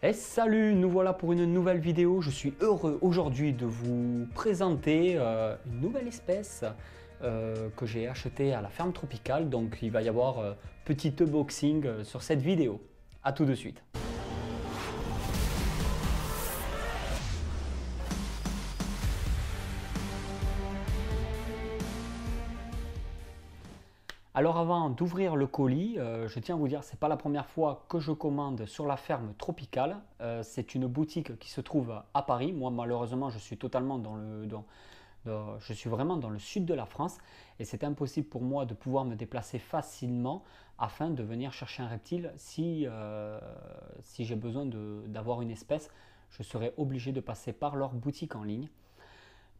Et salut, nous voilà pour une nouvelle vidéo. Je suis heureux aujourd'hui de vous présenter une nouvelle espèce que j'ai achetée à la ferme tropicale. Donc il va y avoir petit unboxing sur cette vidéo. A tout de suite. Alors avant d'ouvrir le colis, je tiens à vous dire, c'est pas la première fois que je commande sur la ferme tropicale. C'est une boutique qui se trouve à Paris. Moi malheureusement je suis totalement je suis vraiment dans le sud de la France et c'est impossible pour moi de pouvoir me déplacer facilement afin de venir chercher un reptile. Si j'ai besoin d'avoir une espèce, je serai obligé de passer par leur boutique en ligne.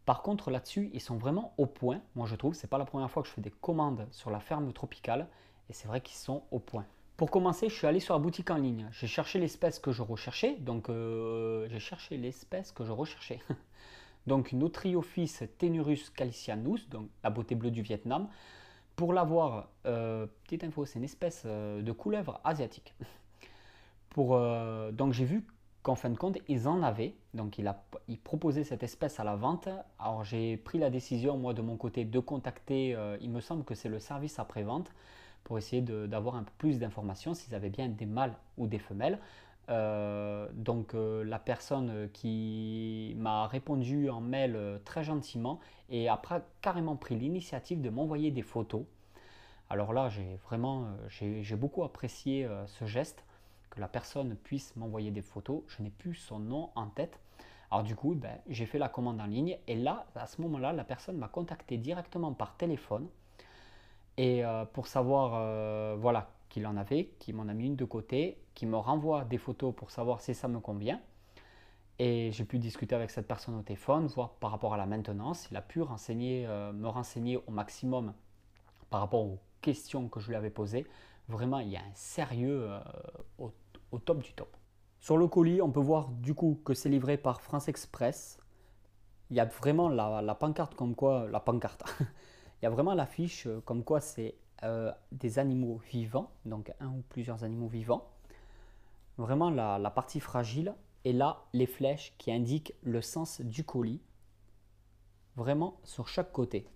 Par contre, là-dessus, ils sont vraiment au point. Moi, je trouve, c'est pas la première fois que je fais des commandes sur la ferme tropicale et c'est vrai qu'ils sont au point. Pour commencer, je suis allé sur la boutique en ligne. J'ai cherché l'espèce que je recherchais. Donc, donc, une Otriophis tenurus calicianus, donc la beauté bleue du Vietnam. Pour l'avoir, petite info, c'est une espèce de couleuvre asiatique. Donc, j'ai vu qu'en fin de compte, ils en avaient. Donc, ils proposaient cette espèce à la vente. Alors, j'ai pris la décision, moi, de mon côté, de contacter, il me semble que c'est le service après-vente, pour essayer d'avoir un peu plus d'informations, s'ils avaient bien des mâles ou des femelles. La personne qui m'a répondu en mail très gentiment et a carrément pris l'initiative de m'envoyer des photos. Alors là, j'ai beaucoup apprécié ce geste, que la personne puisse m'envoyer des photos. Je n'ai plus son nom en tête. Alors du coup, j'ai fait la commande en ligne et là, à ce moment-là, la personne m'a contacté directement par téléphone et pour savoir voilà, qu'il en avait, qu'il m'en a mis une de côté, qu'il me renvoie des photos pour savoir si ça me convient. Et j'ai pu discuter avec cette personne au téléphone, voir par rapport à la maintenance. Il a pu me renseigner au maximum par rapport aux questions que je lui avais posées. Vraiment, il y a un sérieux au top du top. Sur le colis, on peut voir du coup que c'est livré par France Express. Il y a vraiment la pancarte comme quoi, la pancarte, il y a vraiment l'affiche comme quoi c'est des animaux vivants, donc un ou plusieurs animaux vivants. Vraiment la partie fragile et là les flèches qui indiquent le sens du colis, vraiment sur chaque côté.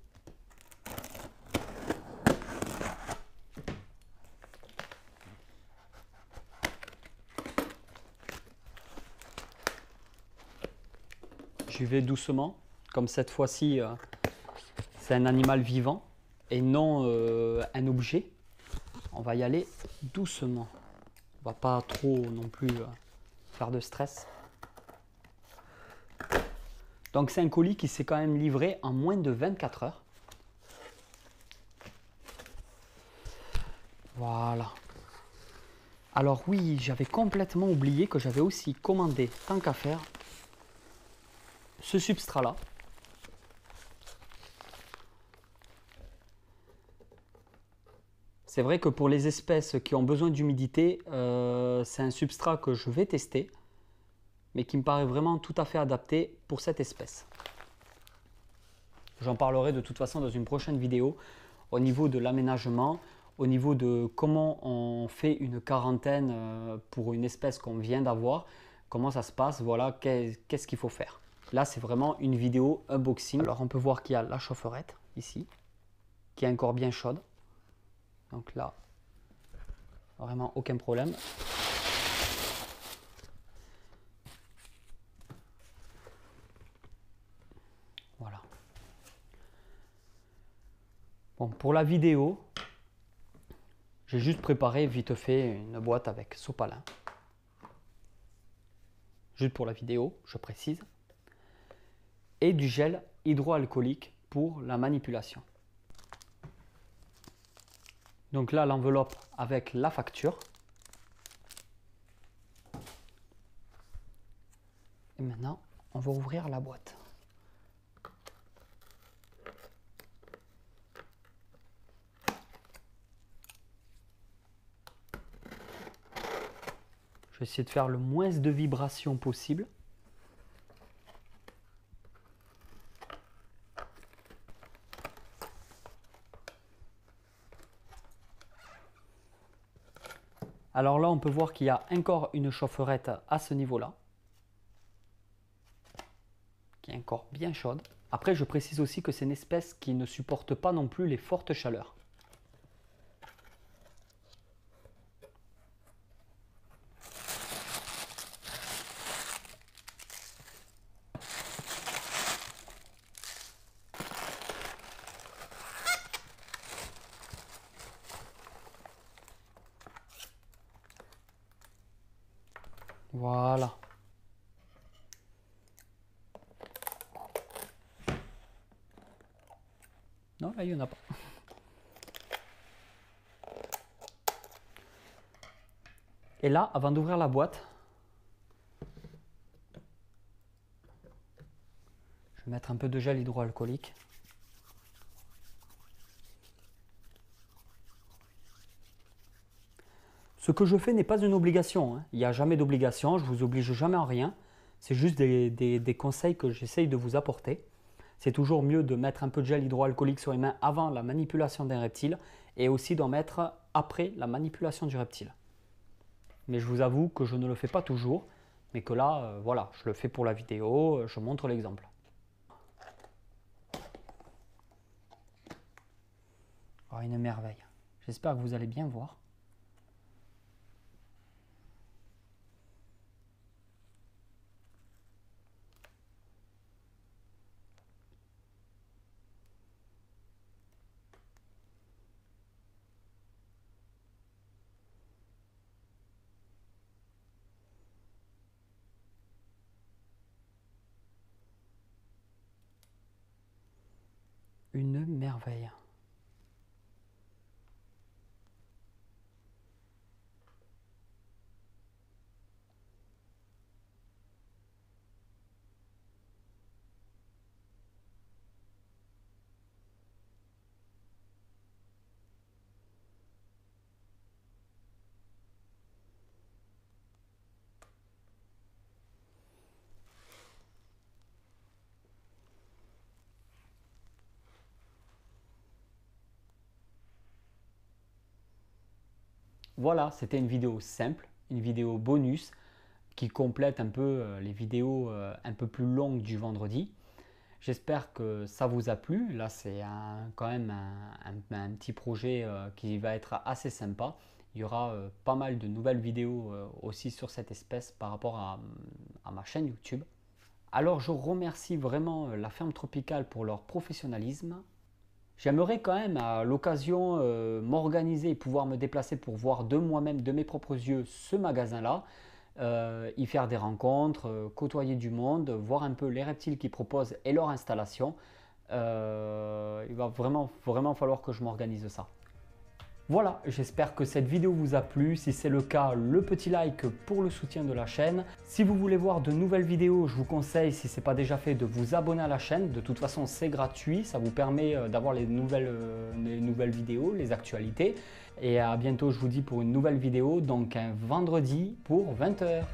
J'y vais doucement, comme cette fois-ci c'est un animal vivant et non un objet. On va y aller doucement. On va pas trop non plus faire de stress. Donc c'est un colis qui s'est quand même livré en moins de 24 heures. Voilà. Alors oui, j'avais complètement oublié que j'avais aussi commandé, tant qu'à faire, ce substrat-là. C'est vrai que pour les espèces qui ont besoin d'humidité, c'est un substrat que je vais tester, mais qui me paraît vraiment tout à fait adapté pour cette espèce. J'en parlerai de toute façon dans une prochaine vidéo au niveau de l'aménagement, au niveau de comment on fait une quarantaine pour une espèce qu'on vient d'avoir, comment ça se passe, voilà, qu'est-ce qu'il faut faire. Là, c'est vraiment une vidéo unboxing. Alors, on peut voir qu'il y a la chaufferette ici, qui est encore bien chaude. Donc là, vraiment aucun problème. Voilà. Bon, pour la vidéo, j'ai juste préparé vite fait une boîte avec sopalin. Juste pour la vidéo, je précise. Et du gel hydroalcoolique pour la manipulation. Donc là, l'enveloppe avec la facture. Et maintenant, on va ouvrir la boîte. Je vais essayer de faire le moins de vibrations possible. Alors là, on peut voir qu'il y a encore une chaufferette à ce niveau-là, qui est encore bien chaude. Après, je précise aussi que c'est une espèce qui ne supporte pas non plus les fortes chaleurs. Voilà. Non, là, il n'y en a pas. Et là, avant d'ouvrir la boîte, je vais mettre un peu de gel hydroalcoolique. Ce que je fais n'est pas une obligation, hein. Il n'y a jamais d'obligation, je ne vous oblige jamais en rien. C'est juste des conseils que j'essaye de vous apporter. C'est toujours mieux de mettre un peu de gel hydroalcoolique sur les mains avant la manipulation d'un reptile et aussi d'en mettre après la manipulation du reptile. Mais je vous avoue que je ne le fais pas toujours, mais que là, voilà, je le fais pour la vidéo, je montre l'exemple. Oh, une merveille. J'espère que vous allez bien voir. Une merveille. Voilà, c'était une vidéo simple, une vidéo bonus qui complète un peu les vidéos un peu plus longues du vendredi. J'espère que ça vous a plu. Là, c'est quand même un petit projet qui va être assez sympa. Il y aura pas mal de nouvelles vidéos aussi sur cette espèce par rapport à ma chaîne YouTube. Alors, je remercie vraiment la ferme tropicale pour leur professionnalisme. J'aimerais quand même à l'occasion m'organiser et pouvoir me déplacer pour voir de moi-même, de mes propres yeux, ce magasin-là, y faire des rencontres, côtoyer du monde, voir un peu les reptiles qu'ils proposent et leur installation. Il va vraiment falloir que je m'organise ça. Voilà, j'espère que cette vidéo vous a plu. Si c'est le cas, le petit like pour le soutien de la chaîne. Si vous voulez voir de nouvelles vidéos, je vous conseille, si ce n'est pas déjà fait, de vous abonner à la chaîne. De toute façon, c'est gratuit. Ça vous permet d'avoir les nouvelles vidéos, les actualités. Et à bientôt, je vous dis, pour une nouvelle vidéo, donc un vendredi pour 20 h.